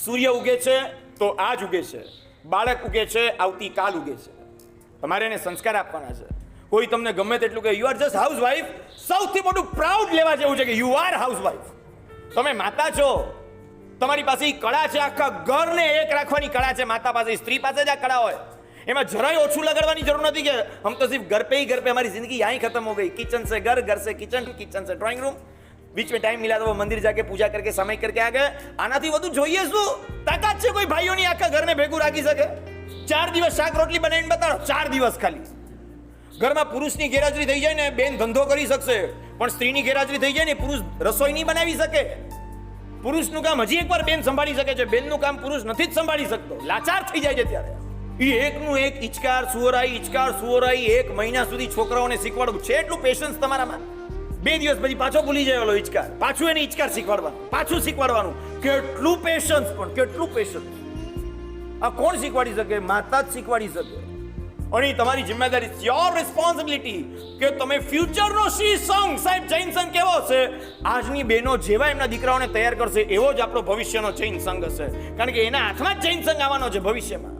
સૂર્ય ઉગે છે તો આજ ઉગે છે, બાળક ઉગે છે આવતીકાલ ઉગે છે. તમારે એને સંસ્કાર આપવાના છે. કોઈ તમને ગમે તેટલું કે you are just house wife, સૌથી મોટું પ્રાઉડ લેવા જેવું છે કે યુ આર હાઉસ વાઇફ. તમે માતા છો, તમારી પાસે કળા છે, આખા ઘરને એક રાખવાની કળા છે માતા પાસે. સ્ત્રી પાસે જ આ કળા હોય. એમાં જરાય ઓછું લગાડવાની જરૂર નથી કે હમ તો સિર્ફ घर पे ही घर पे हमारी जिंदगी यहाँ ही खत्म हो गई. किचन से घर, घर से किचन, किचन से ड्राइंग रूम, बीच में टाइम मिला तो वो मंदिर जाके पूजा करके समय करके आ गए. આનાથી વધુ જોઈએ શું? તાકાત છે કોઈ ભાઈઓની આખા ઘરને ભેગું રાખી શકે? 4 દિવસ શાક રોટલી બનાવીને બતાડો, 4 દિવસ ખાલી. ઘરમાં પુરુષની ગેરહાજરી થઈ જાય ને બેન ધંધો કરી શકશે, પણ સ્ત્રીની ગેરહાજરી થઈ જાય ને પુરુષ રસોઈ નહીં બનાવી શકે. પુરુષનું કામ હજી એકવાર બેન સંભાળી શકે છે, બેનનું કામ પુરુષ નથી જ સંભાળી શકતો, લાચાર થઈ જાય છે. ત્યારે એ એકનું એક ઈચકાર સુવરાઈ 1 મહિના સુધી છોકરાઓને શીખવાડવું છે. એટલું પેશન્સ તમારામાં? 2 દિવસ પછી પાછો ભૂલી જાય ઓલો ઈચકાર, પાછું એને ઈચકાર શીખવાડવાનું, પાછું શીખવાડવાનું. કેટલું પેશન્સ, પણ કેટલું પેશન્સ! આ કોણ શીખવાડી શકે? માતા જ શીખવાડી શકે. અને તમારી જિમ્મેદારી, યોર રિસ્પોન્સિબિલિટી કે તમે ફ્યુચરનો શ્રી સંઘ, સાહેબ જૈન સંઘ કેવો હશે? આજની બહેનો જેવા એમના દીકરાઓને તૈયાર કરશે એવો જ આપણો ભવિષ્યનો જૈન સંઘ હશે. કારણ કે એના હાથમાં જ જૈન સંઘ આવવાનો છે ભવિષ્યમાં.